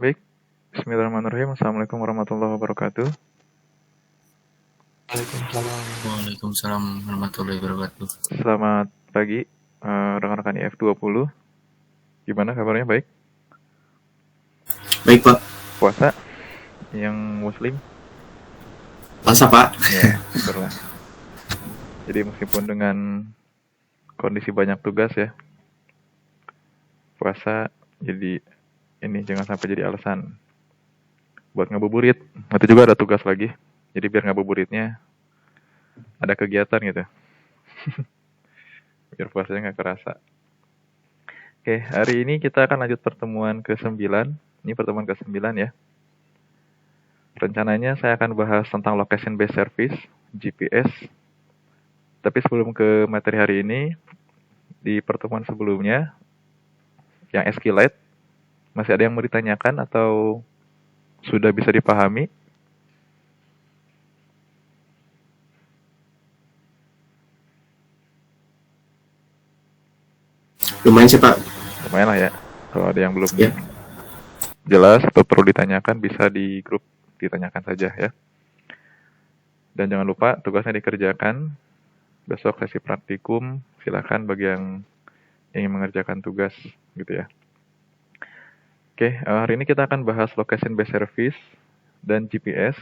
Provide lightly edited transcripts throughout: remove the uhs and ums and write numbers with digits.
Baik, Bismillahirrahmanirrahim. Assalamualaikum warahmatullahi wabarakatuh. Waalaikumsalam warahmatullahi wabarakatuh. Selamat pagi, rekan-rekan IF20. Gimana kabarnya? Baik? Baik Pak, Puasa? Yang muslim? masa Pak? Ya, syukurlah. Jadi meskipun dengan kondisi banyak tugas ya, puasa jadi ini jangan sampai jadi alasan buat ngabuburit. Nanti juga ada tugas lagi. Jadi biar ngabuburitnya ada kegiatan gitu. Biar puasanya nggak kerasa. Oke, hari ini kita akan lanjut pertemuan ke-9. Ini pertemuan ke-9 ya. Rencananya saya akan bahas tentang location based service, GPS. Tapi sebelum ke materi hari ini, di pertemuan sebelumnya, yang SQLite, masih ada yang mau ditanyakan atau sudah bisa dipahami? Lumayan sih Pak. Lumayan lah ya. Kalau ada yang belum Ya, jelas atau perlu ditanyakan, bisa di grup ditanyakan saja ya. Dan jangan lupa tugasnya dikerjakan. Besok sesi praktikum, silakan bagi yang ingin mengerjakan tugas gitu ya. Oke, hari ini kita akan bahas location based service dan GPS.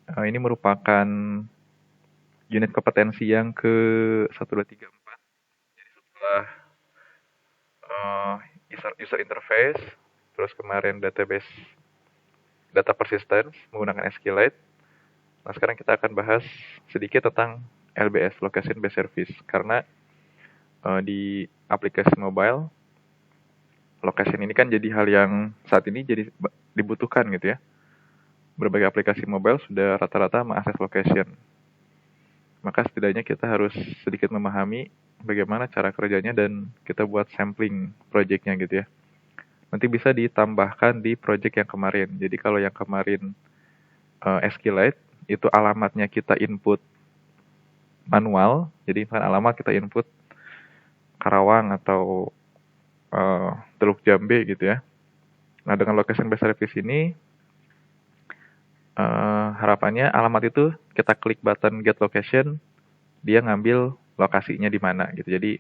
Ini merupakan unit kompetensi yang ke 1, 2, 3, 4. Jadi setelah user interface, terus kemarin database data persistence menggunakan SQLite. Nah, sekarang kita akan bahas sedikit tentang LBS, Location Based Service. Karena di aplikasi mobile, location ini kan jadi hal yang saat ini jadi dibutuhkan gitu ya. Berbagai aplikasi mobile sudah rata-rata mengakses location. Maka setidaknya kita harus sedikit memahami bagaimana cara kerjanya dan kita buat sampling project-nya gitu ya. Nanti bisa ditambahkan di project yang kemarin. Jadi kalau yang kemarin SQLite, itu alamatnya kita input manual. Jadi misalkan alamat kita input Karawang atau Teluk Jambe gitu ya. Nah dengan location based service ini, harapannya alamat itu kita klik button get location, dia ngambil lokasinya di mana gitu. Jadi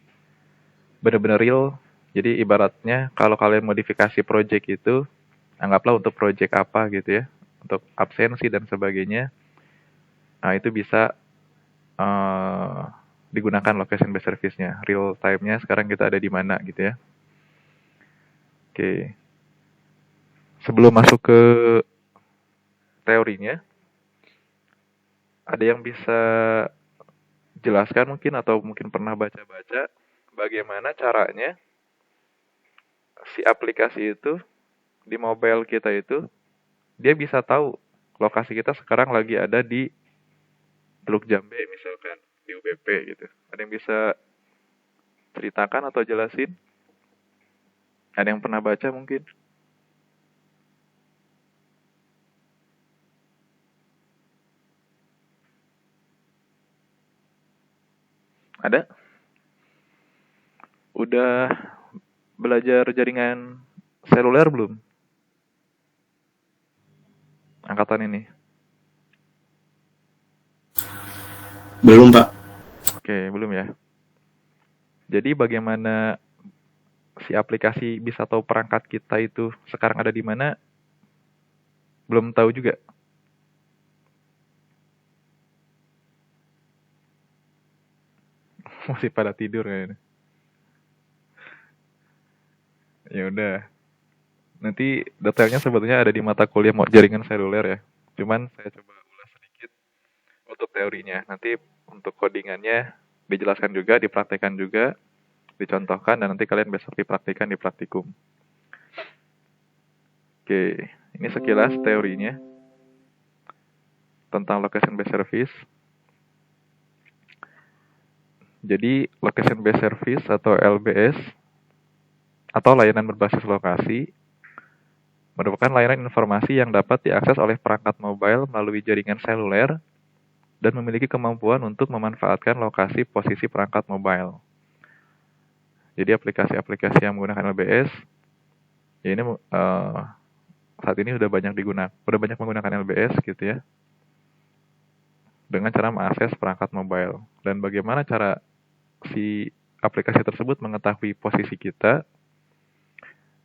benar-benar real. Jadi ibaratnya kalau kalian modifikasi project itu, anggaplah untuk project apa gitu ya, untuk absensi dan sebagainya, nah itu bisa digunakan location based service-nya. Real time-nya sekarang kita ada di mana gitu ya. Oke. Sebelum masuk ke teorinya, ada yang bisa jelaskan mungkin atau mungkin pernah baca-baca bagaimana caranya si aplikasi itu di mobile kita itu dia bisa tahu lokasi kita sekarang lagi ada di Teluk Jambe misalkan di UBP gitu. Ada yang bisa ceritakan atau jelasin? Ada yang pernah baca mungkin? Ada? Udah belajar jaringan seluler belum? Angkatan ini. belum Pak. Oke, belum ya. Jadi bagaimana si aplikasi bisa tahu perangkat kita itu sekarang ada di mana? Belum tahu juga. Masih pada tidur kayaknya. Ya udah. Nanti detailnya sebetulnya ada di mata kuliah jaringan seluler ya. Cuman saya coba ulas sedikit untuk teorinya. Nanti untuk codingannya dijelaskan juga, dipraktekkan juga, dicontohkan, dan nanti kalian besok dipraktikkan di praktikum. Oke, ini sekilas teorinya tentang location based service. Jadi location based service atau LBS atau layanan berbasis lokasi merupakan layanan informasi yang dapat diakses oleh perangkat mobile melalui jaringan seluler dan memiliki kemampuan untuk memanfaatkan lokasi posisi perangkat mobile. Jadi aplikasi-aplikasi yang menggunakan LBS, ya ini saat ini udah banyak menggunakan LBS gitu ya, dengan cara mengakses perangkat mobile. Dan bagaimana cara si aplikasi tersebut mengetahui posisi kita?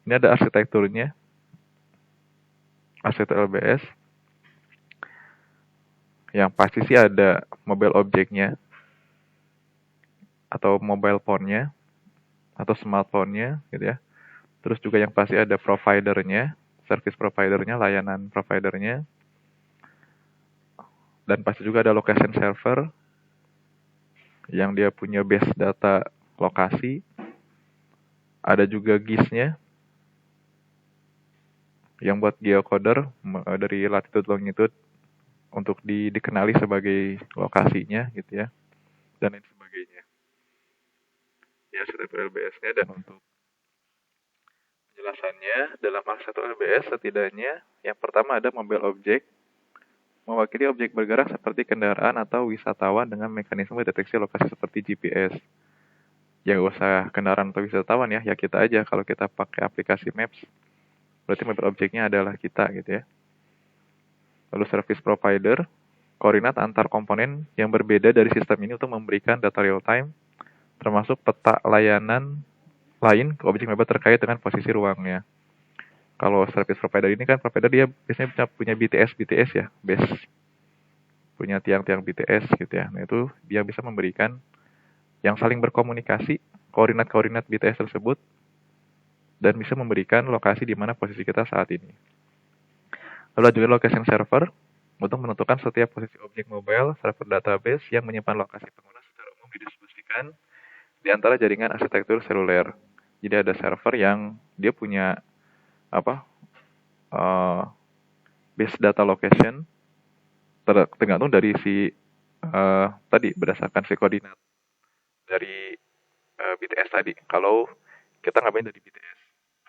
Ini ada arsitekturnya, arsitektur LBS. Yang pasti sih ada mobile objeknya, atau mobile phone-nya, atau smartphone-nya gitu ya. Terus juga yang pasti ada providernya, service providernya, layanan providernya. Dan pasti juga ada location server yang dia punya base data lokasi. Ada juga GIS-nya yang buat geocoder dari latitude longitude untuk dikenali sebagai lokasinya gitu ya, dan lain sebagainya. Ya, arsitektur LBS-nya. Dan untuk penjelasannya, dalam arsitektur LBS setidaknya yang pertama ada mobile object, mewakili objek bergerak seperti kendaraan atau wisatawan dengan mekanisme deteksi lokasi seperti GPS. Ya nggak usah kendaraan atau wisatawan ya kita aja. Kalau kita pakai aplikasi Maps, berarti mobile objeknya adalah kita gitu ya. Lalu service provider, koordinat antar komponen yang berbeda dari sistem ini untuk memberikan data real time, termasuk peta layanan lain ke objek mobile terkait dengan posisi ruangnya. Kalau service provider ini kan provider dia biasanya punya BTS ya, base, punya tiang-tiang BTS gitu ya. Nah itu dia bisa memberikan yang saling berkomunikasi, koordinat-koordinat BTS tersebut, dan bisa memberikan lokasi di mana posisi kita saat ini. Lalu juga location server untuk menentukan setiap posisi objek mobile. Server database yang menyimpan lokasi pengguna secara umum didistribusikan di antara jaringan arsitektur seluler. Jadi ada server yang dia punya base data location tergantung dari si tadi berdasarkan si koordinat dari BTS tadi. Kalau kita ngapain dari BTS,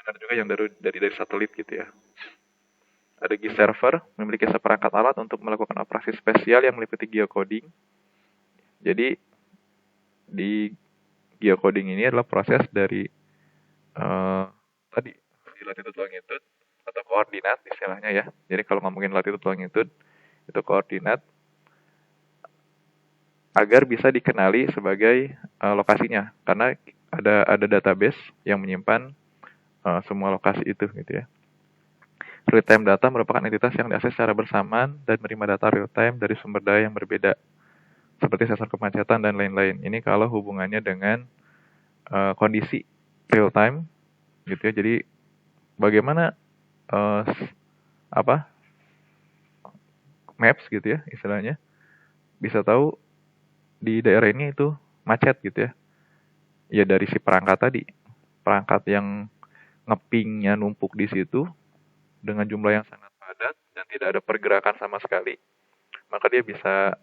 ada juga yang dari satelit gitu ya. Ada GIS server memiliki seperangkat alat untuk melakukan operasi spesial yang meliputi geocoding. Jadi di geocoding ini adalah proses dari tadi si latitude longitude atau koordinat istilahnya ya. Jadi kalau ngomongin latitude longitude itu koordinat agar bisa dikenali sebagai lokasinya, karena ada database yang menyimpan semua lokasi itu gitu ya. Real time data merupakan entitas yang diakses secara bersamaan dan menerima data real time dari sumber daya yang berbeda seperti sensor kemacetan dan lain-lain. Ini kalau hubungannya dengan kondisi real time gitu ya. Jadi bagaimana maps gitu ya istilahnya bisa tahu di daerah ini itu macet gitu ya. Ya dari si perangkat tadi, perangkat yang ngepingnya numpuk di situ dengan jumlah yang sangat padat dan tidak ada pergerakan sama sekali, maka dia bisa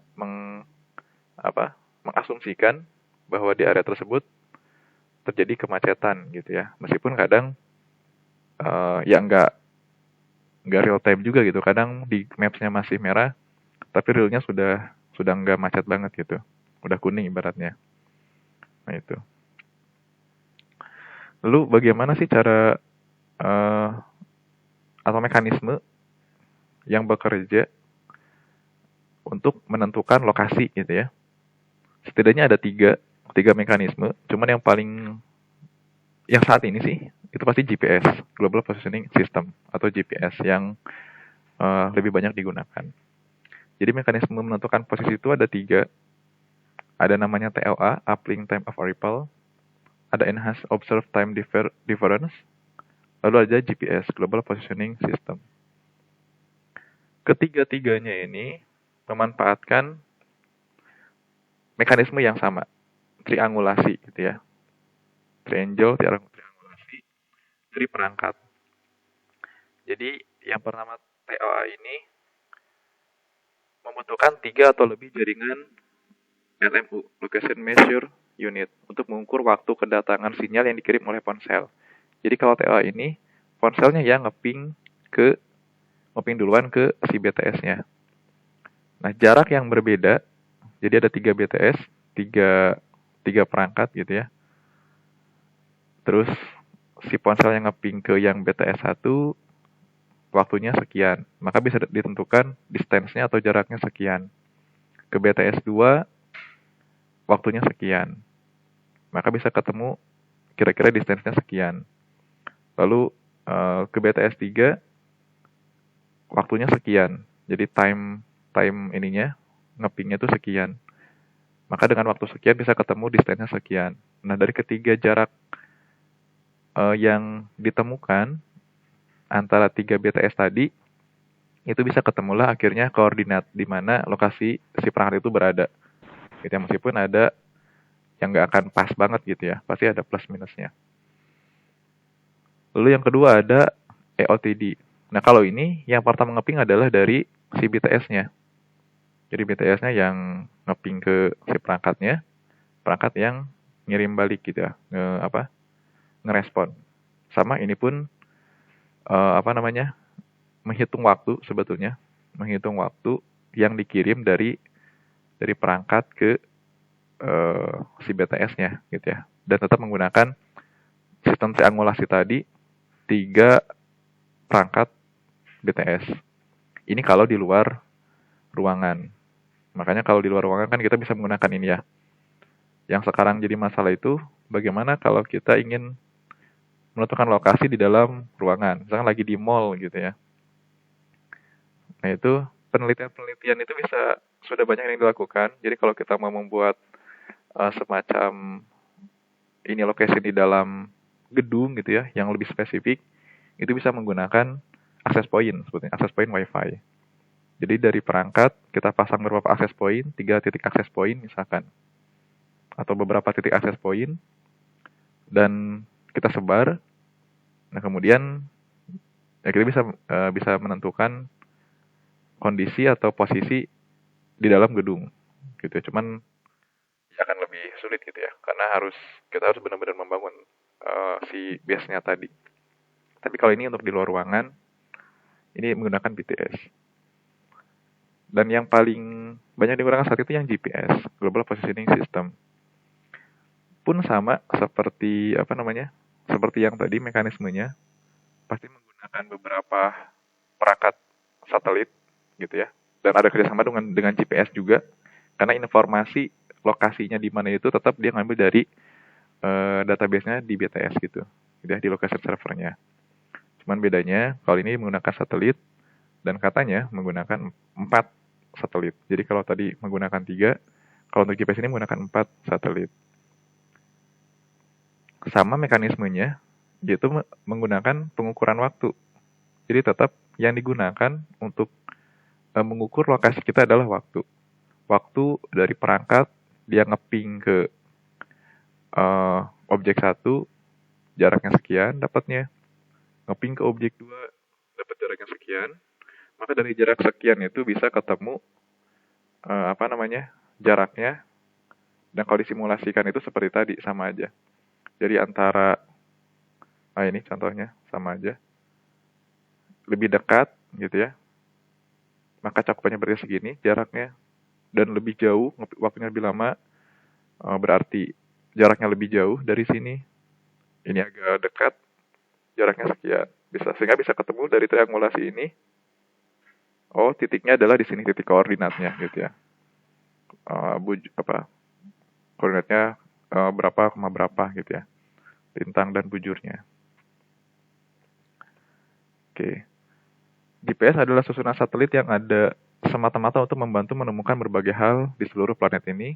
mengasumsikan bahwa di area tersebut terjadi kemacetan gitu ya. Meskipun kadang ya nggak real time juga gitu. Kadang di maps-nya masih merah, tapi realnya sudah nggak macet banget gitu. Udah kuning ibaratnya. Nah itu. Lalu bagaimana sih cara atau mekanisme yang bekerja untuk menentukan lokasi gitu ya? Setidaknya ada tiga mekanisme. Cuman yang saat ini sih itu pasti GPS, Global Positioning System atau GPS yang lebih banyak digunakan. Jadi mekanisme menentukan posisi itu ada 3. Ada namanya TLA, Uplink Time of Arrival. Ada Enhanced Observed Time Difference. Lalu ada GPS, Global Positioning System. Ketiga-tiganya ini memanfaatkan mekanisme yang sama, triangulasi gitu ya. Triangulasi, perangkat. Jadi yang pertama TLA ini membutuhkan 3 atau lebih jaringan LMU, Location Measure Unit, untuk mengukur waktu kedatangan sinyal yang dikirim oleh ponsel. Jadi kalau TLA ini, ponselnya yang ngeping duluan ke si BTS-nya. Nah, jarak yang berbeda, jadi ada 3 BTS, 3 perangkat gitu ya. Terus si ponsel yang ngeping ke yang BTS 1, waktunya sekian. Maka bisa ditentukan distance-nya atau jaraknya sekian. Ke BTS 2, waktunya sekian. Maka bisa ketemu kira-kira distance-nya sekian. Lalu ke BTS 3, waktunya sekian. Jadi time ininya, ngepingnya itu sekian. Maka dengan waktu sekian bisa ketemu distance-nya sekian. Nah, dari ketiga jarak yang ditemukan antara 3 BTS tadi, itu bisa ketemulah akhirnya koordinat di mana lokasi si perangkat itu berada. Gitu ya, meskipun ada yang nggak akan pas banget gitu ya, pasti ada plus minusnya. Lalu yang kedua ada EOTD. Nah, kalau ini yang pertama ngeping adalah dari si BTS-nya. Jadi BTS-nya yang ngeping ke si perangkatnya, perangkat yang ngirim balik gitu ya, ngerespon. Sama ini pun menghitung waktu sebetulnya, menghitung waktu yang dikirim dari perangkat ke si BTS-nya gitu ya. Dan tetap menggunakan sistem triangulasi tadi 3 perangkat BTS. Ini kalau di luar ruangan. Makanya kalau di luar ruangan kan kita bisa menggunakan ini ya. Yang sekarang jadi masalah itu bagaimana kalau kita ingin menentukan lokasi di dalam ruangan. Misalkan lagi di mall gitu ya. Nah itu penelitian-penelitian itu sudah banyak yang dilakukan. Jadi kalau kita mau membuat semacam ini location di dalam gedung gitu ya, yang lebih spesifik, itu bisa menggunakan access point, sebetulnya access point WiFi. Jadi dari perangkat kita pasang beberapa access point, 3 titik access point misalkan, atau beberapa titik access point, dan kita sebar. Nah kemudian ya kita bisa menentukan kondisi atau posisi di dalam gedung, gitu. Cuman akan lebih sulit gitu ya, karena kita harus benar-benar membangun si base-nya tadi. Tapi kalau ini untuk di luar ruangan, ini menggunakan BTS. Dan yang paling banyak digunakan saat itu yang GPS, Global Positioning System. Pun sama seperti seperti yang tadi mekanismenya, pasti menggunakan beberapa perangkat satelit gitu ya. Dan ada kerjasama dengan GPS juga, karena informasi lokasinya di mana itu tetap dia ngambil dari database-nya di BTS gitu ya, di location servernya. Cuman bedanya kalau ini menggunakan satelit dan katanya menggunakan 4 satelit. Jadi kalau tadi menggunakan 3, kalau untuk GPS ini menggunakan 4 satelit. Sama mekanismenya, yaitu menggunakan pengukuran waktu. Jadi tetap yang digunakan untuk mengukur lokasi kita adalah waktu. Waktu dari perangkat dia ngeping ke objek 1, jaraknya sekian dapatnya. Ngeping ke objek 2, dapat jaraknya sekian. Maka dari jarak sekian itu bisa ketemu jaraknya. Dan kalau disimulasikan itu seperti tadi, sama aja. Jadi antara ini contohnya sama aja. Lebih dekat gitu ya, maka cakupannya berarti segini jaraknya, dan lebih jauh, waktunya lebih lama, berarti jaraknya lebih jauh dari sini. Ini agak dekat, jaraknya sekian. Sehingga bisa ketemu dari triangulasi ini. Oh, titiknya adalah di sini, titik koordinatnya gitu ya. Koordinatnya berapa gitu ya. Lintang dan bujurnya. Oke. GPS adalah susunan satelit yang ada semata-mata untuk membantu menemukan berbagai hal di seluruh planet ini.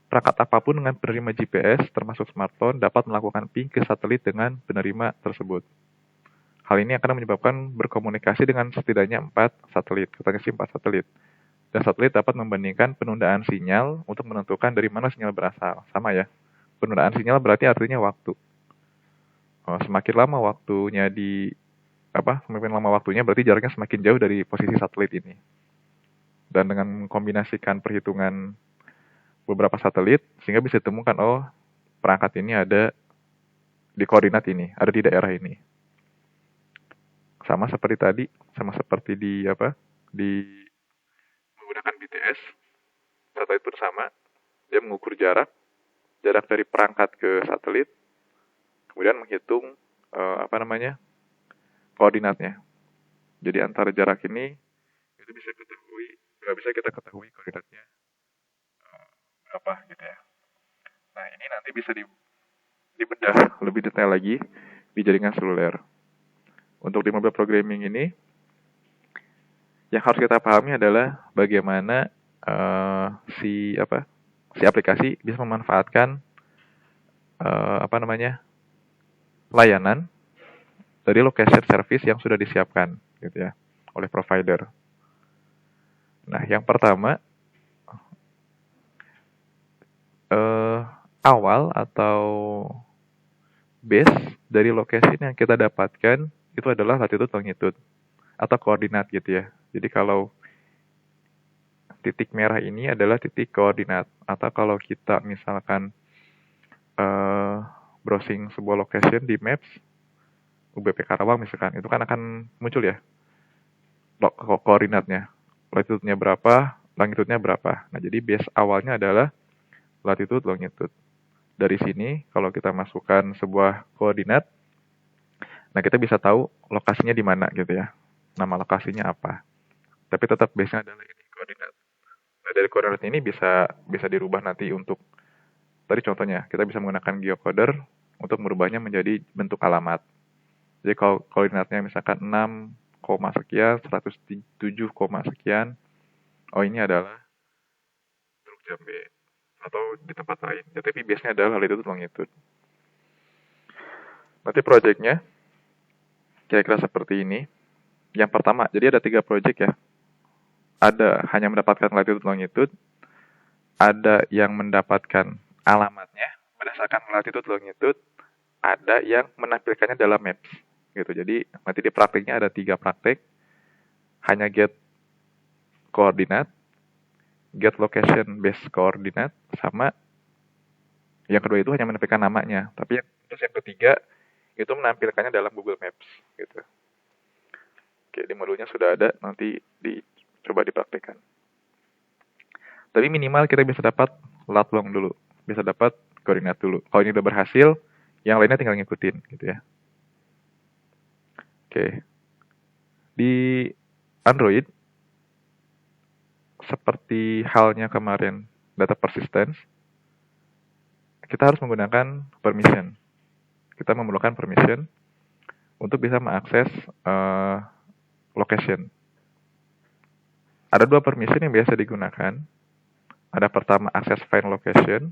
Perangkat apapun dengan penerima GPS, termasuk smartphone, dapat melakukan ping ke satelit dengan penerima tersebut. Hal ini akan menyebabkan berkomunikasi dengan setidaknya 4 satelit, katanya sih 4 satelit. Dan satelit dapat membandingkan penundaan sinyal untuk menentukan dari mana sinyal berasal. Sama ya, penundaan sinyal berarti artinya waktu. Semakin lama waktunya semakin lama waktunya berarti jaraknya semakin jauh dari posisi satelit ini. Dan dengan mengkombinasikan perhitungan beberapa satelit, sehingga bisa ditemukan, perangkat ini ada di koordinat ini, ada di daerah ini. Sama seperti tadi, sama seperti di menggunakan BTS, satelit pun sama, dia mengukur jarak dari perangkat ke satelit, kemudian menghitung koordinatnya. Jadi antara jarak ini itu bisa kita ketahui koordinatnya berapa gitu ya. Nah, ini nanti bisa dibedah lebih detail lagi di jaringan seluler. Untuk di mobile programming ini, yang harus kita pahami adalah bagaimana si aplikasi bisa memanfaatkan layanan dari location service yang sudah disiapkan gitu ya oleh provider. Nah, yang pertama awal atau base dari location yang kita dapatkan itu adalah latitude longitude atau koordinat gitu ya. Jadi kalau titik merah ini adalah titik koordinat, atau kalau kita misalkan browsing sebuah location di Maps UBP Karawang misalkan, itu kan akan muncul ya koordinatnya, latitude-nya berapa, longitude-nya berapa. Nah, jadi base awalnya adalah latitude longitude. Dari sini kalau kita masukkan sebuah koordinat, nah kita bisa tahu lokasinya di mana gitu ya, nama lokasinya apa. Tapi tetap base-nya adalah ini koordinat. Nah, dari koordinat ini bisa dirubah nanti untuk, tadi contohnya kita bisa menggunakan geocoder untuk merubahnya menjadi bentuk alamat. Jadi kalau koordinatnya misalkan 6, sekian, 107, sekian, oh ini adalah Teluk Jambe atau di tempat lain. Ya, tapi base-nya adalah latitude longitude. Nanti project-nya kira-kira seperti ini. Yang pertama, jadi ada 3 project ya. Ada hanya mendapatkan latitude longitude, ada yang mendapatkan alamatnya berdasarkan latitude longitude, ada yang menampilkannya dalam maps gitu. Jadi nanti di prakteknya ada 3 praktek, hanya get koordinat, get location based koordinat, sama yang kedua itu hanya menampilkan namanya. Tapi terus yang ketiga itu menampilkannya dalam Google Maps gitu. Oke, di modulnya sudah ada, nanti coba dipraktekkan. Tapi minimal kita bisa dapat lat long dulu, bisa dapat koordinat dulu. Kalau ini udah berhasil, yang lainnya tinggal ngikutin gitu ya. Oke. Di Android, seperti halnya kemarin data persistence, kita harus menggunakan permission. Kita memerlukan permission untuk bisa mengakses location. Ada 2 permission yang biasa digunakan. Ada pertama access find location.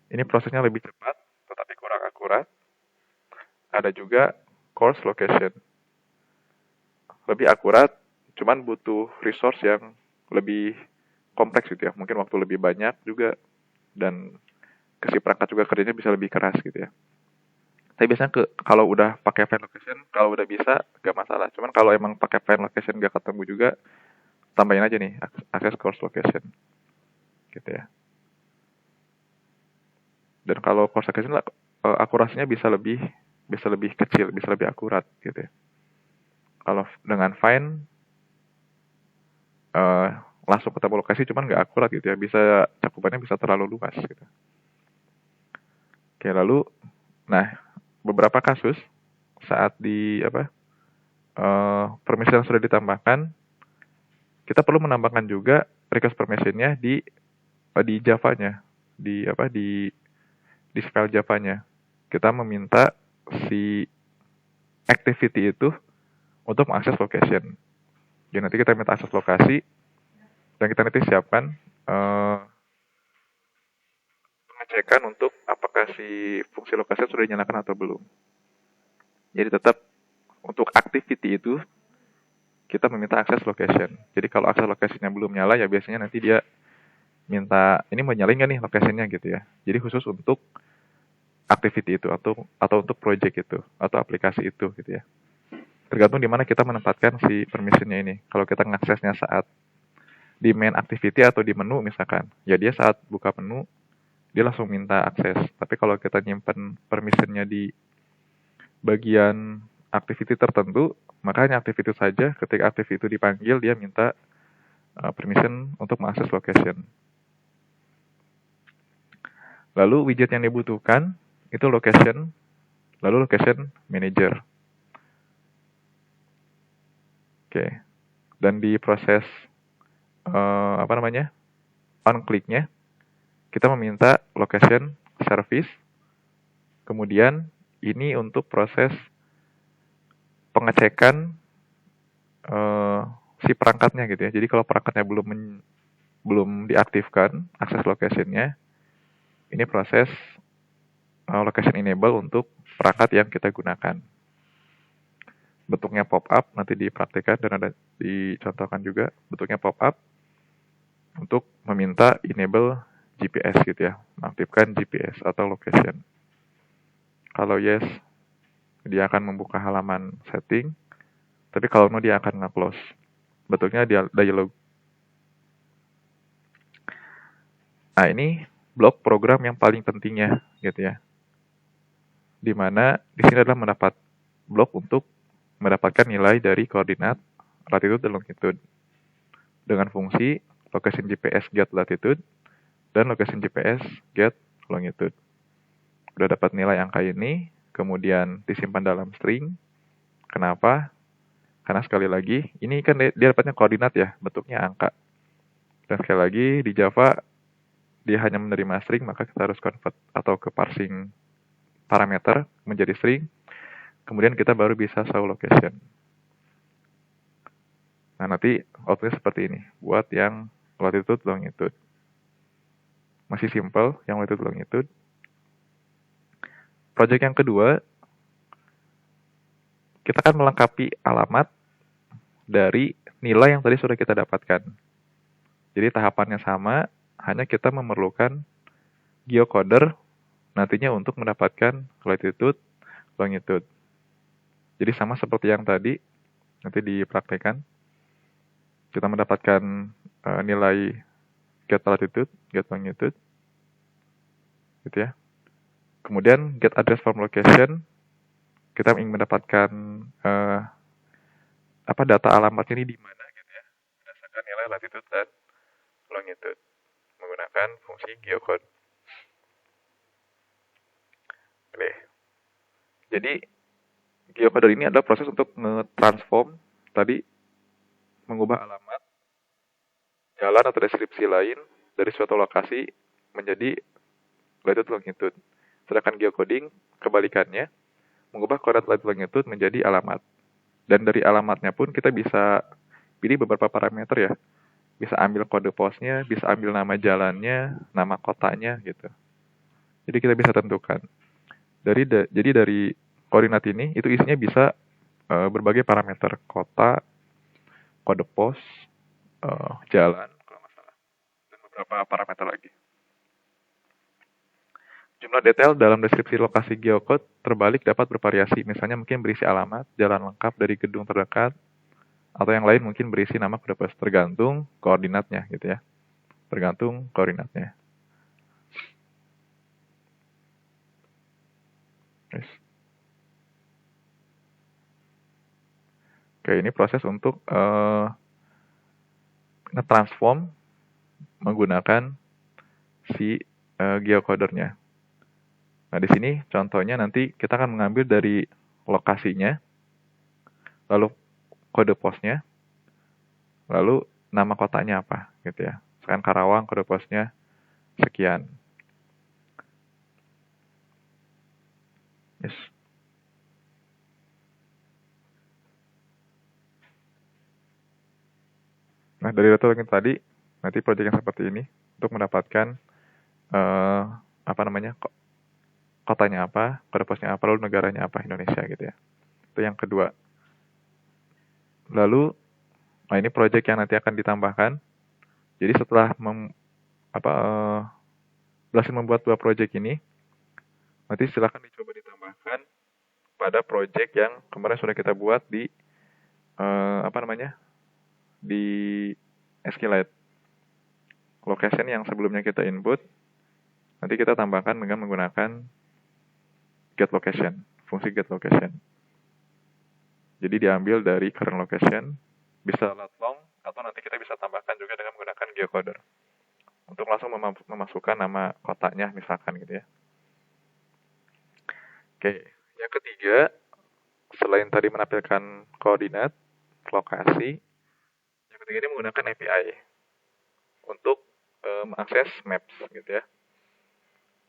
Ini prosesnya lebih cepat, tetapi kurang akurat. Ada juga course location. Lebih akurat, cuman butuh resource yang lebih kompleks gitu ya. Mungkin waktu lebih banyak juga, dan si perangkat juga kerjanya bisa lebih keras gitu ya. Tapi biasanya kalau udah pakai find location, kalau udah bisa gak masalah. Cuman kalau emang pakai find location gak ketemu juga, tambahin aja nih access course location gitu ya. Dan kalau course location akurasinya bisa lebih kecil, bisa lebih akurat gitu ya. Kalau dengan find langsung ketemu lokasi cuman nggak akurat gitu ya, bisa cakupannya bisa terlalu luas gitu. Oke, lalu beberapa kasus saat permission sudah ditambahkan, kita perlu menambahkan juga request permissionnya di Java-nya, di file Java-nya. Kita meminta si activity itu untuk mengakses location. Jadi nanti kita minta akses lokasi, dan kita nanti siapkan pengecekan untuk apakah si fungsi location sudah dinyalakan atau belum. Jadi tetap untuk activity itu kita meminta akses location. Jadi kalau akses location-nya belum nyala, ya biasanya nanti dia minta, ini mau nyalain nggak nih location-nya gitu ya. Jadi khusus untuk activity itu atau untuk project itu atau aplikasi itu gitu ya. Tergantung di mana kita menempatkan si permission-nya ini. Kalau kita ngaksesnya saat di main activity atau di menu misalkan, ya dia saat buka menu dia langsung minta akses. Tapi kalau kita nyimpen permission-nya di bagian activity tertentu, maka hanya activity saja, ketika activity itu dipanggil dia minta permission untuk mengakses location. Lalu widget yang dibutuhkan itu location, lalu location manager. Oke. Dan di proses on click-nya kita meminta location service. Kemudian ini untuk proses pengecekan si perangkatnya gitu ya. Jadi kalau perangkatnya belum diaktifkan akses location-nya, ini proses location enable untuk perangkat yang kita gunakan. Bentuknya pop-up nanti dipraktikkan dan ada dicontohkan juga bentuknya pop-up untuk meminta enable GPS gitu ya, mengaktifkan GPS atau location. Kalau yes, dia akan membuka halaman setting, tapi kalau no dia akan nge-close. Bentuknya dialog. Nah, ini blok program yang paling pentingnya gitu ya. Dimana di sini adalah mendapat blok untuk mendapatkan nilai dari koordinat latitude dan longitude dengan fungsi location GPS get latitude dan location GPS get longitude. Udah dapat nilai angka ini, kemudian disimpan dalam string. Kenapa? Karena sekali lagi, ini kan dia dapatnya koordinat ya, bentuknya angka. Dan sekali lagi, di Java, dia hanya menerima string, maka kita harus convert atau ke parsing parameter menjadi string. Kemudian kita baru bisa show location. Nah, nanti outputnya seperti ini, buat yang latitude, longitude. Masih simple, yang latitude, longitude. Project yang kedua, kita akan melengkapi alamat dari nilai yang tadi sudah kita dapatkan. Jadi tahapannya sama, hanya kita memerlukan geocoder nantinya untuk mendapatkan latitude, longitude. Jadi sama seperti yang tadi, nanti dipraktekkan. Kita mendapatkan nilai get latitude, get longitude, gitu ya. Kemudian get address from location, kita ingin mendapatkan data alamat ini di mana gitu ya, berdasarkan nilai latitude dan longitude menggunakan fungsi geocode. Oke. Jadi geocoder ini adalah proses untuk nge-transform tadi, mengubah alamat, jalan atau deskripsi lain dari suatu lokasi menjadi latitude longitude. Sedangkan geocoding kebalikannya, mengubah koordinat latitude longitude menjadi alamat. Dan dari alamatnya pun kita bisa pilih beberapa parameter ya. Bisa ambil kode posnya, bisa ambil nama jalannya, nama kotanya gitu. Jadi kita bisa tentukan. Jadi dari koordinat ini, itu isinya bisa berbagai parameter. Kota, kode pos, jalan, kalau nggak salah. Dan beberapa parameter lagi. Jumlah detail dalam deskripsi lokasi geocode terbalik dapat bervariasi. Misalnya mungkin berisi alamat, jalan lengkap dari gedung terdekat, atau yang lain mungkin berisi nama kode pos, tergantung koordinatnya gitu ya. Tergantung koordinatnya. Yes. Oke, ini proses untuk nge-transform menggunakan si geocodernya. Nah, di sini contohnya nanti kita akan mengambil dari lokasinya, lalu kode posnya, lalu nama kotanya apa, gitu ya. Misalkan Karawang, kode posnya sekian. Yes. Nah, dari data yang tadi, nanti proyek yang seperti ini untuk mendapatkan kotanya apa, kode posnya apa, lalu negaranya apa, Indonesia gitu ya. Itu yang kedua. Lalu, nah ini proyek yang nanti akan ditambahkan. Jadi setelah berhasil membuat dua proyek ini, nanti silakan dicoba ditambahkan pada proyek yang kemarin sudah kita buat di di SQLite. Location yang sebelumnya kita input, nanti kita tambahkan dengan menggunakan get location, fungsi get location. Jadi diambil dari current location, bisa lat long, atau nanti kita bisa tambahkan juga dengan menggunakan geocoder. Untuk langsung memasukkan nama kotanya misalkan gitu ya. Oke, yang ketiga, selain tadi menampilkan koordinat, lokasi. Yang ketiga ini menggunakan API untuk mengakses maps gitu ya.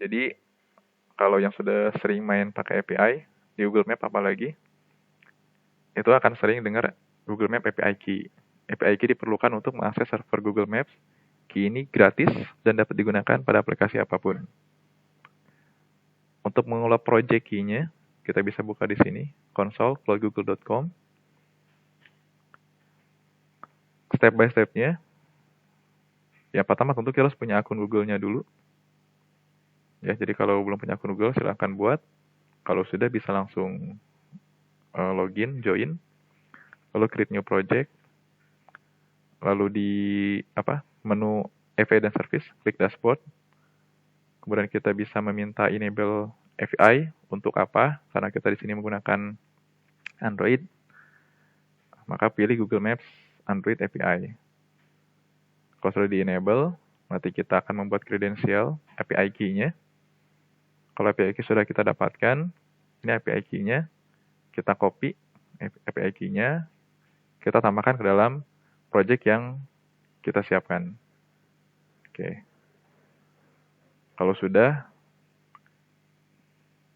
Jadi kalau yang sudah sering main pakai API di Google Map apalagi, itu akan sering dengar Google Map API Key. API Key diperlukan untuk mengakses server Google Maps. Key ini gratis dan dapat digunakan pada aplikasi apapun. Untuk mengelola project key-nya, kita bisa buka di sini, console.google.com. Step by step-nya, yang pertama tentu kita harus punya akun Google-nya dulu. Ya, jadi kalau belum punya akun Google, silahkan buat. Kalau sudah bisa langsung login, join, lalu create new project, lalu di menu API dan service, klik dashboard. Kemudian kita bisa meminta enable API untuk apa? Karena kita di sini menggunakan Android, maka pilih Google Maps Android API. Kalau sudah di enable, nanti kita akan membuat kredensial API key-nya. Kalau API key sudah kita dapatkan, ini API key-nya, kita copy API key-nya, kita tambahkan ke dalam project yang kita siapkan. Oke. Kalau sudah,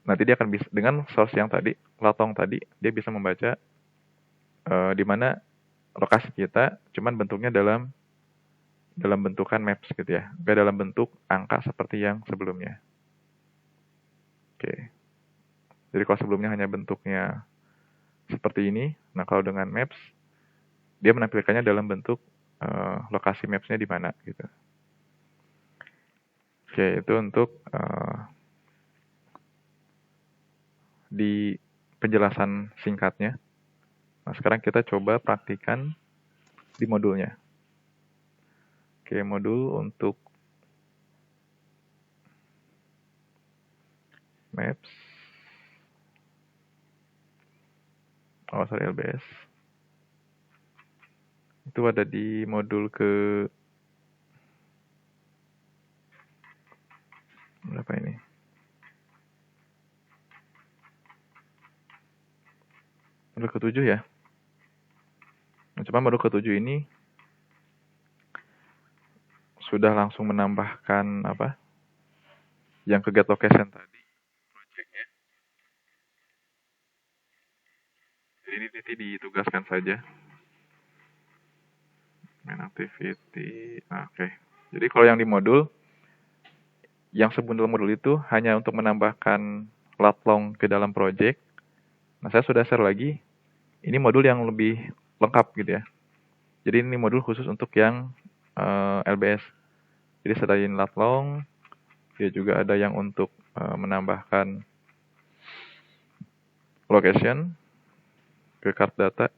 nanti dia akan bisa, dengan source yang tadi, latong tadi, dia bisa membaca di mana lokasi kita, cuman bentuknya dalam bentukan maps gitu ya, nggak dalam bentuk angka seperti yang sebelumnya. Oke. Jadi kalau sebelumnya hanya bentuknya seperti ini, nah kalau dengan maps, dia menampilkannya dalam bentuk lokasi maps-nya di mana gitu. Oke, itu untuk di penjelasan singkatnya. Nah, sekarang kita coba praktikan di modulnya. Oke, modul untuk maps. Oh, sorry, LBS. Itu ada di modul ke berapa ini? Modul ke-7 ya. Nah, cuma modul ke-7 ini sudah langsung menambahkan yang ke get location tadi, project-nya. Jadi ini nanti ditugaskan saja. Main activity. Oke. Jadi kalau yang di modul, yang sebundel modul itu hanya untuk menambahkan lat long ke dalam project. Nah, saya sudah share lagi. Ini modul yang lebih lengkap gitu ya. Jadi ini modul khusus untuk yang LBS. Jadi selain lat long, dia juga ada yang untuk menambahkan location ke card data.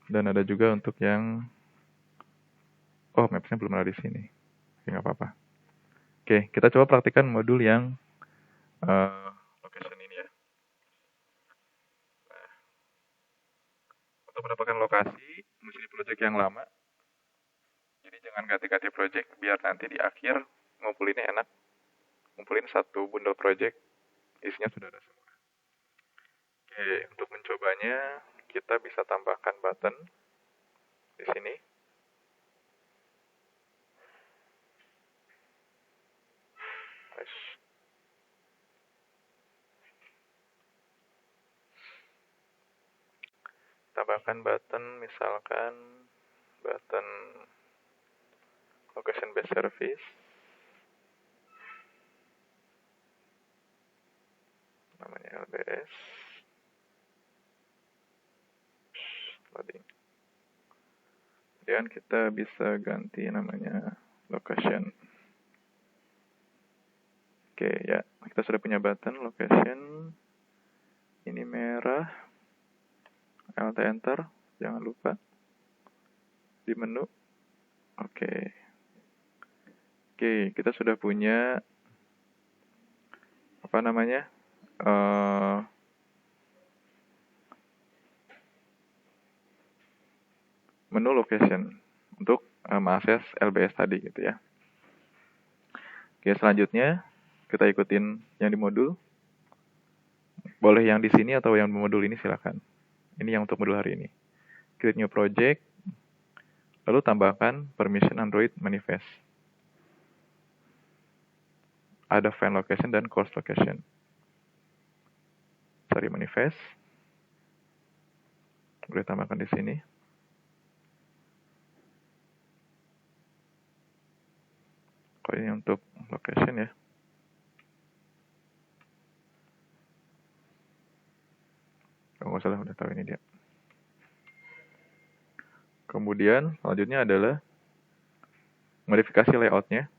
Dan ada juga untuk yang maps-nya belum ada di sini. Oke, nggak apa-apa. Oke, kita coba praktikkan modul yang location ini ya. Nah, untuk mendapatkan lokasi, mesti project yang lama. Jadi jangan ganti-ganti project, biar nanti di akhir ngumpulinnya enak. Ngumpulin satu bundle project, isinya sudah ada semua. Oke, untuk mencobanya, kita bisa tambahkan button di sini. Tambahkan button, misalkan button location based service. Namanya LBS. Loading. Kemudian kita bisa ganti namanya location. Oke, ya, kita sudah punya button location. Ini merah. Alt enter, jangan lupa di menu. Oke, kita sudah punya menu location untuk mengakses LBS tadi gitu ya. Oke, selanjutnya kita ikutin yang di modul. Boleh yang di sini atau yang di modul ini silakan. Ini yang untuk modul hari ini. Create new project, lalu tambahkan permission Android manifest. Ada fan location dan course location. Cari manifest. Boleh tambahkan di sini. Kalau ini untuk location ya. Oh, nggak salah, udah tahu ini dia. Kemudian selanjutnya adalah modifikasi layoutnya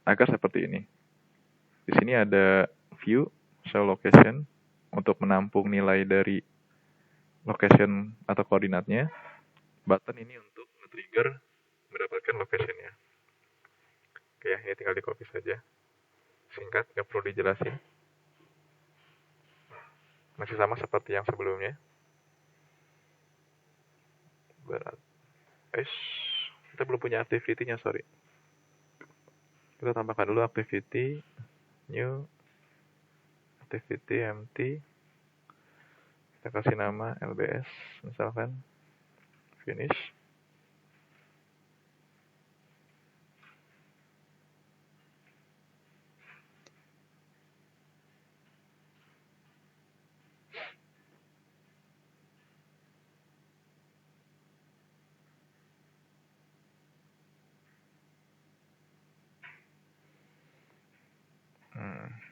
agar seperti ini. Di sini ada view, show location untuk menampung nilai dari location atau koordinatnya. Button ini untuk nge-trigger mendapatkan locationnya. Oke, ini tinggal di copy saja. Singkat, nggak perlu dijelasin. Masih sama seperti yang sebelumnya. Kita belum punya activity-nya, sorry. Kita tambahkan dulu activity, new, activity empty. Kita kasih nama LBS, misalkan, finish.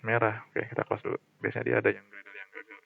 Merah. Oke, kita close dulu. Biasanya dia ada yang gradle yang gagal.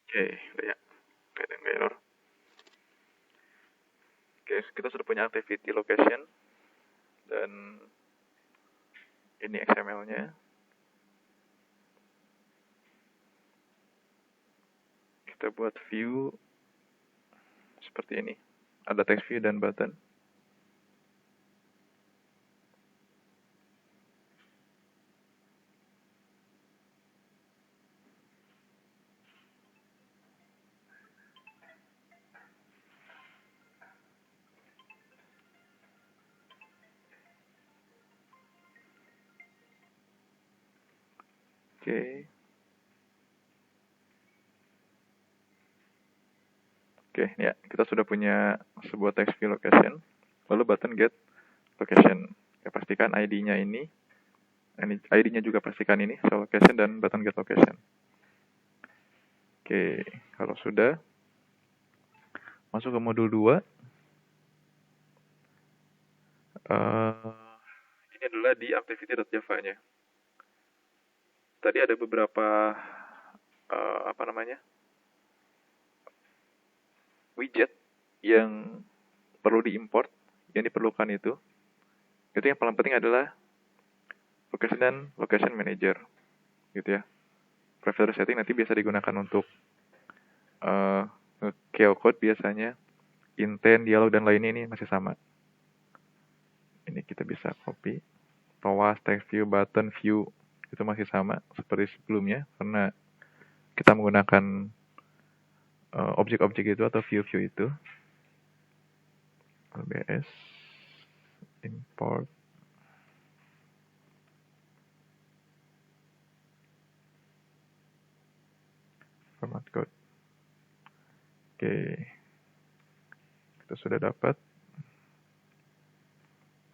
Oke, udah ya. Oke, nggak error. Oke, kita sudah punya activity location. Dan ini XML-nya. Kita buat view seperti ini. Ada text view dan button. Oke. Oke, ya, kita sudah punya sebuah text view location. Lalu button get location. Ya, pastikan ID-nya ini. ID-nya juga pastikan ini, show location dan button get location. Oke, kalau sudah, masuk ke modul 2. Ini adalah di activity.java-nya. Tadi ada beberapa widget yang perlu diimport, yang diperlukan itu yang paling penting adalah location dan location manager, gitu ya. Preferred setting nanti biasa digunakan untuk Code biasanya, intent, dialog, dan lainnya ini masih sama. Ini kita bisa copy. TOAS, text view, button view, itu masih sama seperti sebelumnya, karena kita menggunakan objek-objek itu atau view-view itu. LBS, import, format code. Oke, kita sudah dapat.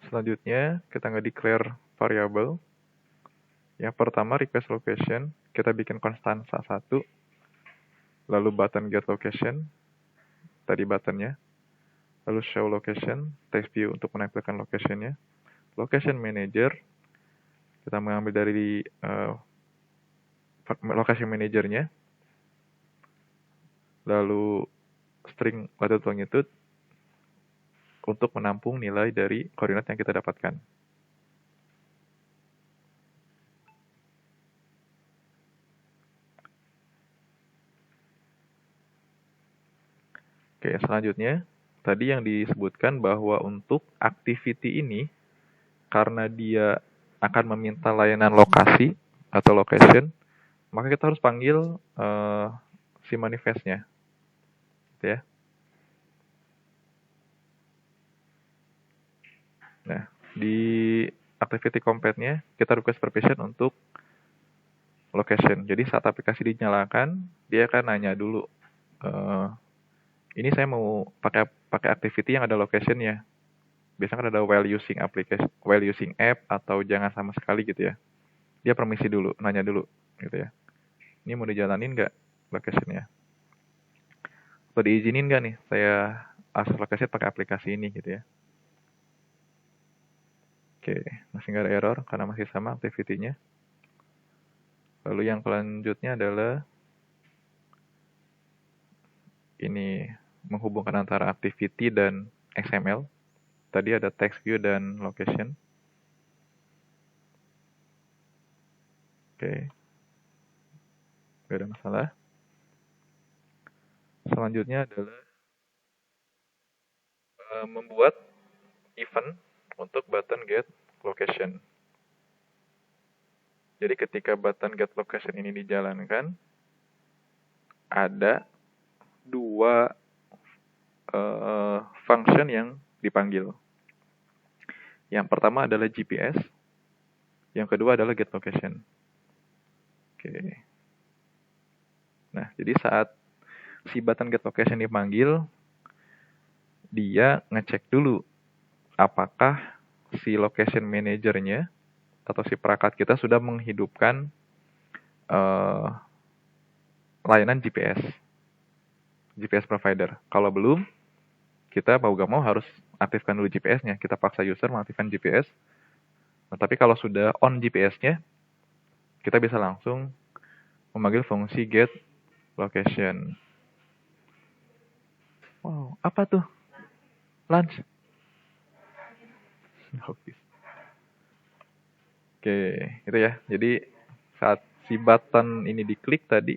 Selanjutnya, kita nge-declare variable. Yang pertama, request location. Kita bikin konstansa 1. Lalu button get location. Tadi buttonnya. Lalu show location. Text view untuk menampilkan locationnya. Location manager. Kita mengambil dari location managernya. Lalu string latitude longitude untuk menampung nilai dari koordinat yang kita dapatkan. Oke, selanjutnya, tadi yang disebutkan bahwa untuk activity ini, karena dia akan meminta layanan lokasi atau location, maka kita harus panggil si manifestnya. Gitu ya. Nah, di activity compare-nya, kita request permission untuk location. Jadi saat aplikasi dinyalakan, dia akan nanya dulu, ini saya mau pakai activity yang ada location-nya. Biasanya kan ada while using application, while using app, atau jangan sama sekali gitu ya. Dia permisi dulu, nanya dulu gitu ya. Ini mau dijalanin nggak location-nya? Atau diizinin nggak nih saya akses location pakai aplikasi ini gitu ya. Oke, masih nggak ada error karena masih sama activity-nya. Lalu yang selanjutnya adalah ini menghubungkan antara activity dan XML. Tadi ada text view dan location. Oke, nggak ada masalah. Selanjutnya adalah membuat event untuk button get location. Jadi ketika button get location ini dijalankan, ada dua function yang dipanggil. Yang pertama adalah GPS, yang kedua adalah get location. Oke. Nah, jadi saat si button get location dipanggil, dia ngecek dulu apakah si location manajernya atau si perangkat kita sudah menghidupkan layanan GPS provider. Kalau belum, kita mau gak mau harus aktifkan dulu GPS-nya. Kita paksa user mengaktifkan GPS. Nah, tapi kalau sudah on GPS-nya, kita bisa langsung memanggil fungsi get location. Wow, apa tuh? Lunch. Oke, itu ya. Jadi saat si button ini diklik tadi,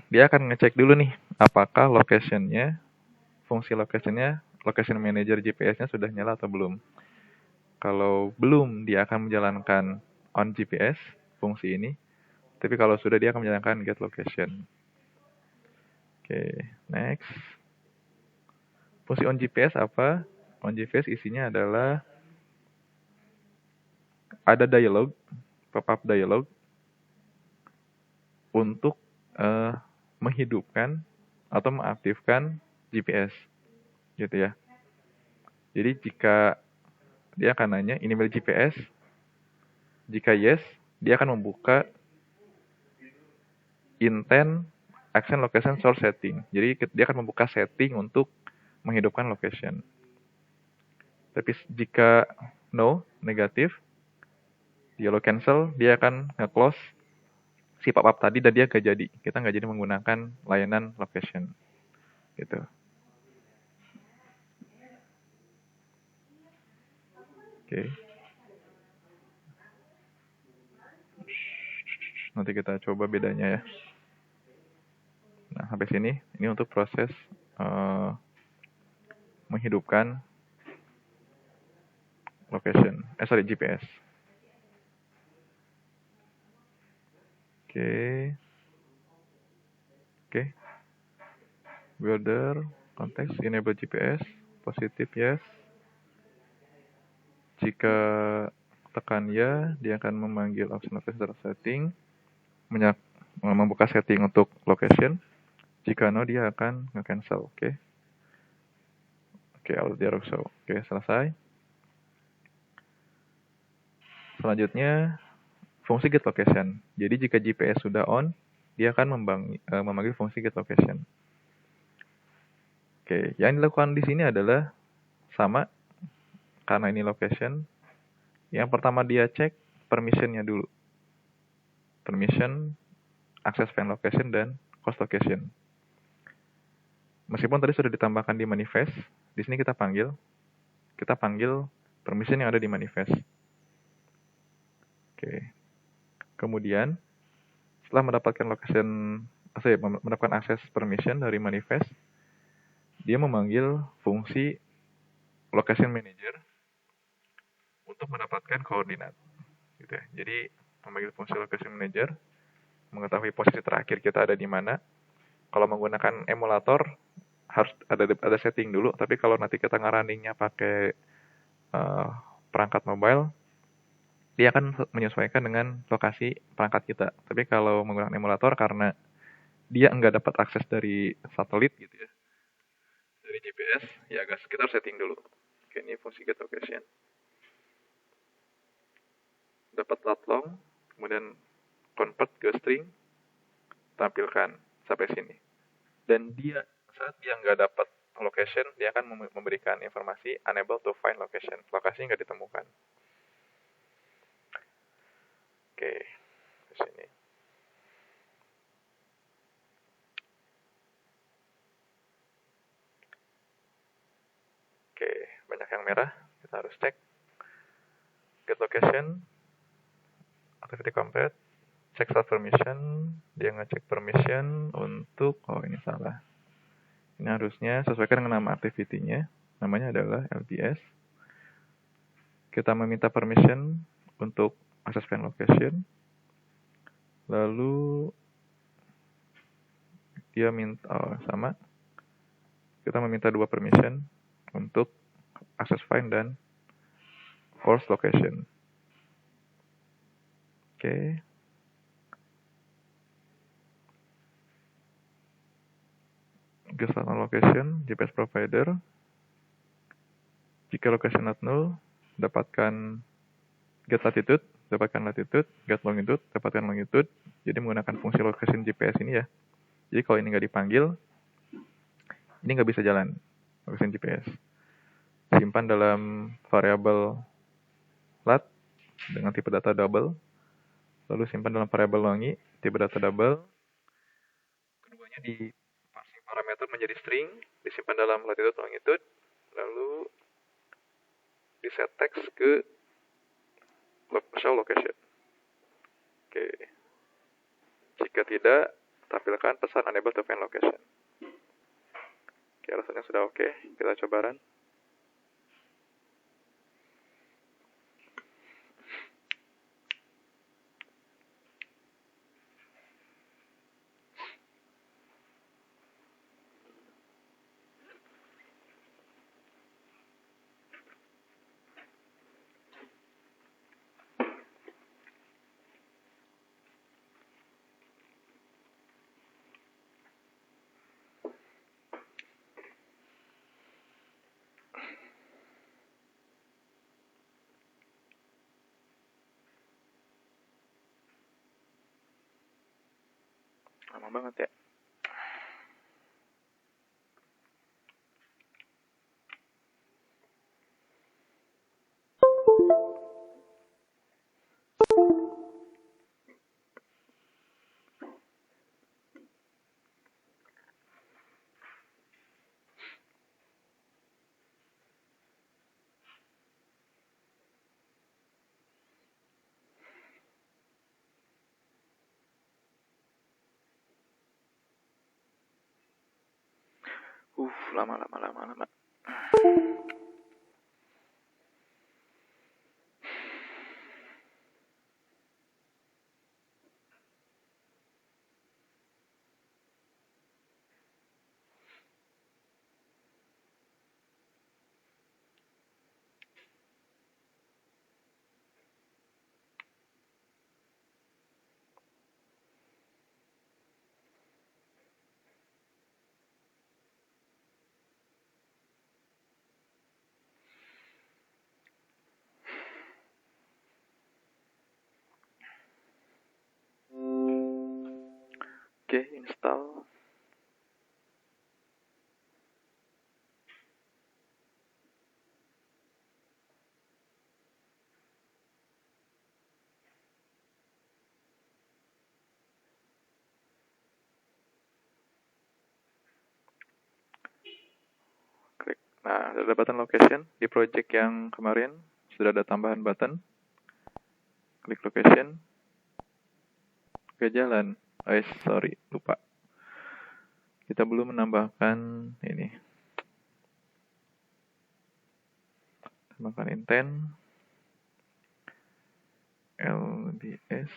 dia akan ngecek dulu nih, apakah location-nya, fungsi location-nya, location manager GPS-nya sudah nyala atau belum. Kalau belum, dia akan menjalankan on GPS, fungsi ini. Tapi kalau sudah, dia akan menjalankan get location. Oke, next. Fungsi on GPS apa? On GPS isinya adalah ada dialog, pop-up dialog, untuk menghidupkan atau mengaktifkan GPS, gitu ya. Jadi jika dia akan nanya, ini milik GPS, jika yes, dia akan membuka intent action location source setting. Jadi dia akan membuka setting untuk menghidupkan location. Tapi jika no, negatif, dialog cancel, dia akan nge-close si pop-up tadi dan dia nggak jadi. Kita nggak jadi menggunakan layanan location. Gitu. Oke. Nanti kita coba bedanya ya. Nah, sampai sini ini untuk proses menghidupkan GPS. Oke. Builder, konteks, enable GPS, positif yes. Jika tekan ya, dia akan memanggil option location setting, membuka setting untuk location. Jika no, dia akan nge-cancel. Oke, Alt arrow show. Oke, selesai. Selanjutnya, fungsi get location. Jadi jika GPS sudah on, dia akan memanggil fungsi get location. Oke, yang dilakukan di sini adalah sama, karena ini location. Yang pertama dia cek permission-nya dulu. Permission, access find location, dan cost location. Meskipun tadi sudah ditambahkan di manifest, di sini kita panggil permission yang ada di manifest. Oke. Kemudian, setelah mendapatkan akses permission dari manifest, dia memanggil fungsi location manager untuk mendapatkan koordinat. Gitu ya. Jadi, memanggil fungsi location manager, mengetahui posisi terakhir kita ada di mana. Kalau menggunakan emulator, harus ada setting dulu, tapi kalau nanti kita nge-runningnya pakai perangkat mobile, dia akan menyesuaikan dengan lokasi perangkat kita. Tapi kalau menggunakan emulator, karena dia nggak dapat akses dari satelit gitu ya, dari GPS, ya guys, kita harus setting dulu. Oke, ini fungsi get location. Dapat lat long, kemudian convert ke string, tampilkan sampai sini. Dan saat dia nggak dapat location, dia akan memberikan informasi unable to find location. Lokasi nggak ditemukan. Oke, di sini. Oke, banyak yang merah. Kita harus cek. Get location, activity complete, check start permission. Dia ngecek permission untuk, ini salah. Ini harusnya sesuaikan dengan nama activity-nya. Namanya adalah LBS. Kita meminta permission untuk access find location. Lalu dia sama. Kita meminta 2 permission untuk access find dan course location. Oke. Get location, GPS provider. Jika location not null, dapatkan get latitude, dapatkan latitude, get longitude, dapatkan longitude. Jadi menggunakan fungsi location GPS ini ya. Jadi kalau ini nggak dipanggil, ini nggak bisa jalan location GPS. Simpan dalam variabel lat dengan tipe data double. Lalu simpan dalam variabel longi, tipe data double. Keduanya diparsing parameter menjadi string, disimpan dalam latitude longitude. Lalu diset text ke show location. Oke. Jika tidak, tampilkan pesan unable to find location. Oke, rasanya sudah oke. Kita coba run. Lama banget ya. Lama. Oke, install. Klik. Nah, ada button location di project yang kemarin sudah ada tambahan button. Klik location. Oke, jalan. Sorry, lupa. Kita belum menambahkan ini. Tambahkan intent. LBS.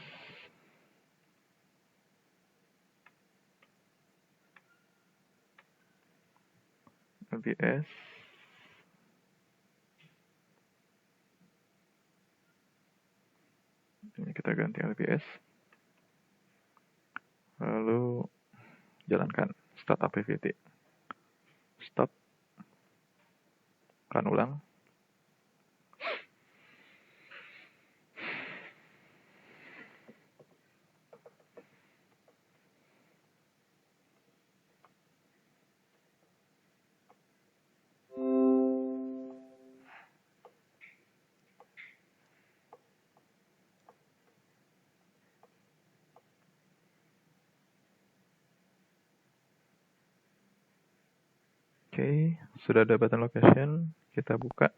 LBS. Ini kita ganti LBS. Lalu jalankan start activity. Stop. Kan ulang. Oke, sudah ada button location. Kita buka.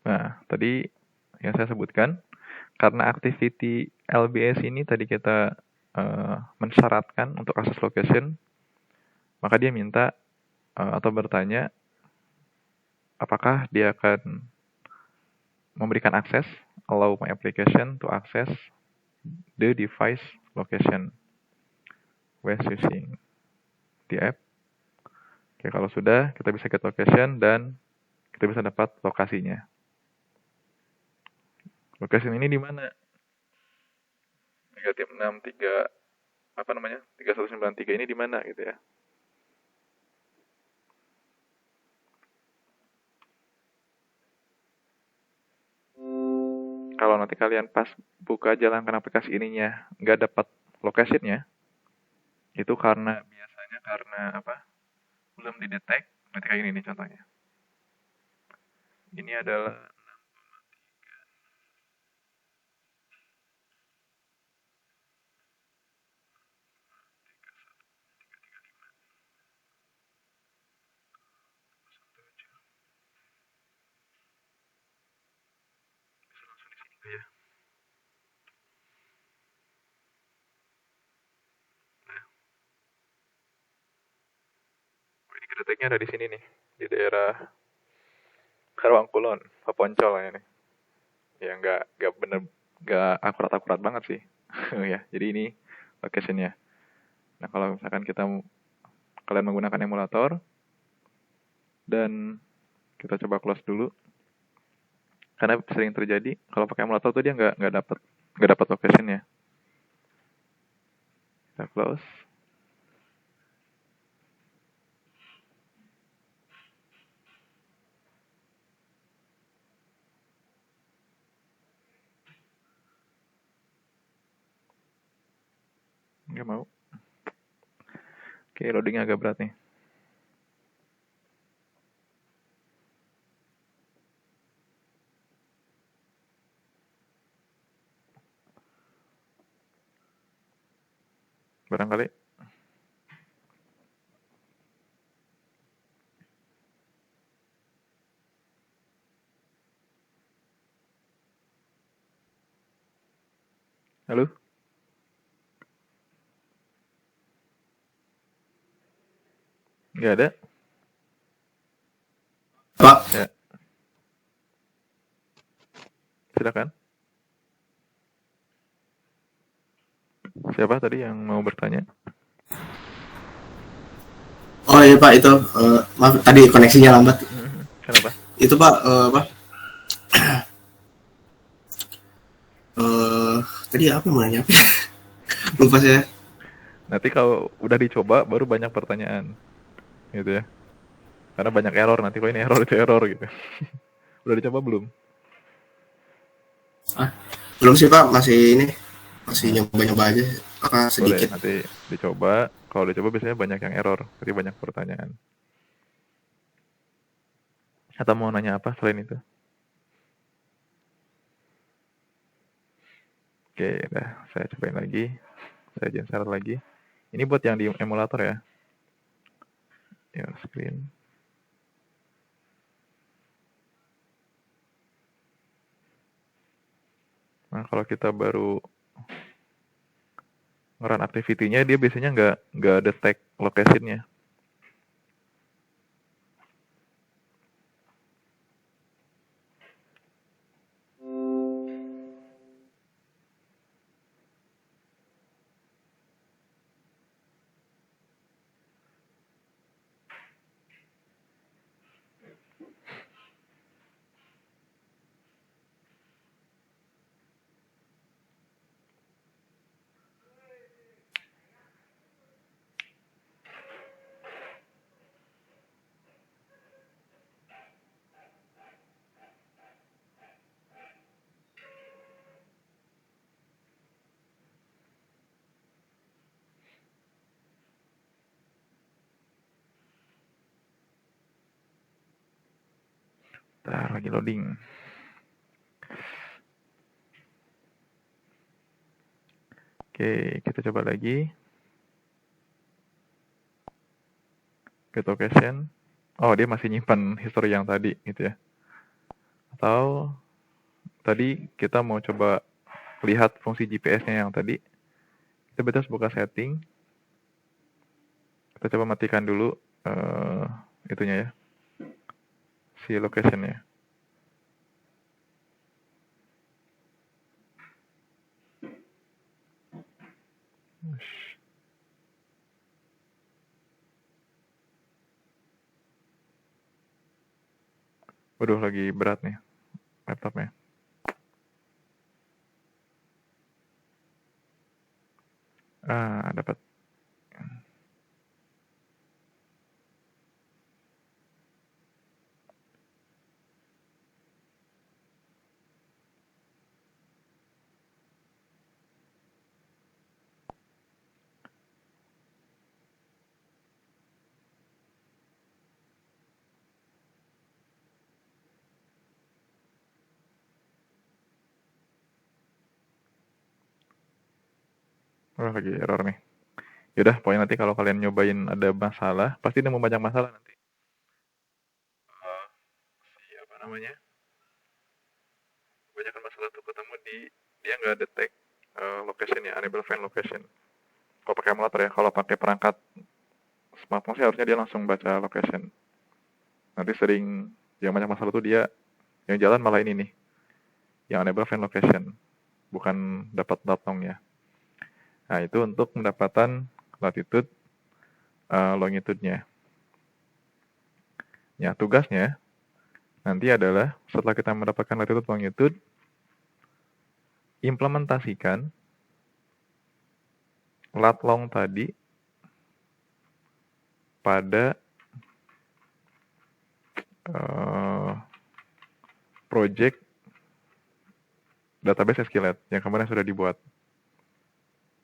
Nah, tadi yang saya sebutkan, karena activity LBS ini tadi kita mensyaratkan untuk access location, maka dia minta atau bertanya apakah dia akan memberikan akses, allow my application to access the device location when using the app. Oke, kalau sudah, kita bisa get location dan kita bisa dapat lokasinya. Location ini di mana? Negatif 63 3193 ini di mana gitu ya. Kalau nanti kalian pas buka jalankan aplikasi ininya nggak dapat locationnya, itu biasanya karena belum didetek. Berarti kayak ini nih contohnya. Ini adalah ya. Nah, ini kedeteknya ada di sini nih, di daerah Karawang Kulon, Paponcol ini. Ya nggak akurat banget sih. Ya, jadi ini locationnya. Nah, kalau misalkan kalian menggunakan emulator dan kita coba close dulu, karena sering terjadi kalau pakai emulator tuh dia nggak dapat locationnya. Kita close. Nggak mau. Oke, loadingnya agak berat nih. Barangkali. Halo? Nggak ada? Pak, Ya, silakan. Siapa tadi yang mau bertanya? oh iya Pak itu, maaf tadi koneksinya lambat. Kenapa? Itu Pak, apa? Eh, tadi apa mau nanya? Lupa saya. Nanti kalau udah dicoba baru banyak pertanyaan, gitu ya. Karena banyak error nanti, kok ini error itu error gitu. Udah dicoba belum? Ah, belum sih Pak, masih nyoba-nyoba aja, apa Boleh, sedikit. nanti dicoba. Kalau dicoba biasanya banyak yang error, jadi banyak pertanyaan. Atau mau nanya apa selain itu? Oke, udah saya cobain lagi. Saya izin share lagi. Ini buat yang di emulator ya. Your screen. Nah, kalau kita baru nge-run activity-nya, dia biasanya nggak ada tag location-nya. Bentar, lagi loading. Oke, kita coba lagi. Get location. Oh, dia masih nyimpan history yang tadi, gitu ya. Atau tadi kita mau coba lihat fungsi GPS-nya yang tadi. Kita harus buka setting. Kita coba matikan dulu itunya ya, si location-nya. Waduh, lagi berat nih laptopnya. Dapat. Oh, lagi error nih. Yaudah, pokoknya nanti kalau kalian nyobain ada masalah, pasti nemu banyak masalah nanti. Apa namanya? Kebanyakan masalah tuh ketemu di dia nggak ada tag location ya, enable find location. Kalau pakai emulator ya, kalau pakai perangkat smartphone sih harusnya dia langsung baca location. Nanti sering yang banyak masalah tuh dia yang jalan malah ini nih, yang enable find location, bukan dapat datangnya. Nah, itu untuk mendapatkan latitude longitude-nya. Ya, tugasnya nanti adalah setelah kita mendapatkan latitude longitude, implementasikan lat long tadi pada project database SQLite yang kemarin sudah dibuat.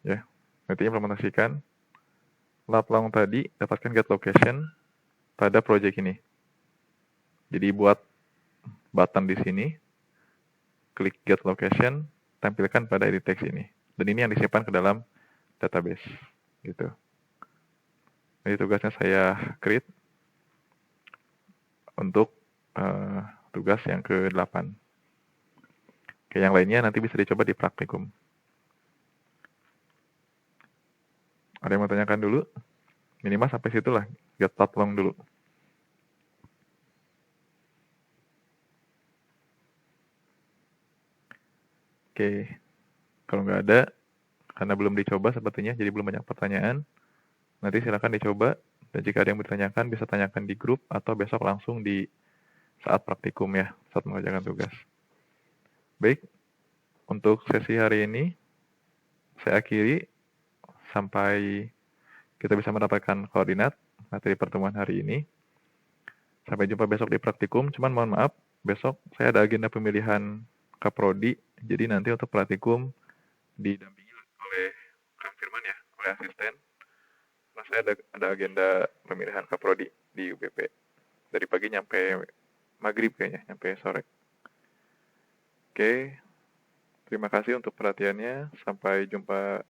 Ya, nanti implementasikan lat long tadi, dapatkan get location pada project ini. Jadi buat button di sini, klik get location, tampilkan pada edit text ini. Dan ini yang disimpan ke dalam database, gitu. Jadi tugasnya saya create untuk tugas yang ke-8. Oke, yang lainnya nanti bisa dicoba di praktikum. Ada yang mau tanyakan dulu? Minimal sampai situ lah. get long dulu. Oke, kalau nggak ada, karena belum dicoba sepertinya, jadi belum banyak pertanyaan, nanti silakan dicoba, dan jika ada yang bertanyakan, bisa tanyakan di grup, atau besok langsung di saat praktikum ya, saat mengerjakan tugas. Baik, untuk sesi hari ini, saya akhiri, sampai kita bisa mendapatkan koordinat materi pertemuan hari ini. Sampai jumpa besok di praktikum, cuman mohon maaf, besok saya ada agenda pemilihan Kaprodi, jadi nanti untuk praktikum didampingi oleh Kang Firman ya, oleh asisten. Nah, saya ada agenda pemilihan Kaprodi di UPP. Dari pagi nyampe maghrib kayaknya, nyampe sore. Oke, terima kasih untuk perhatiannya. Sampai jumpa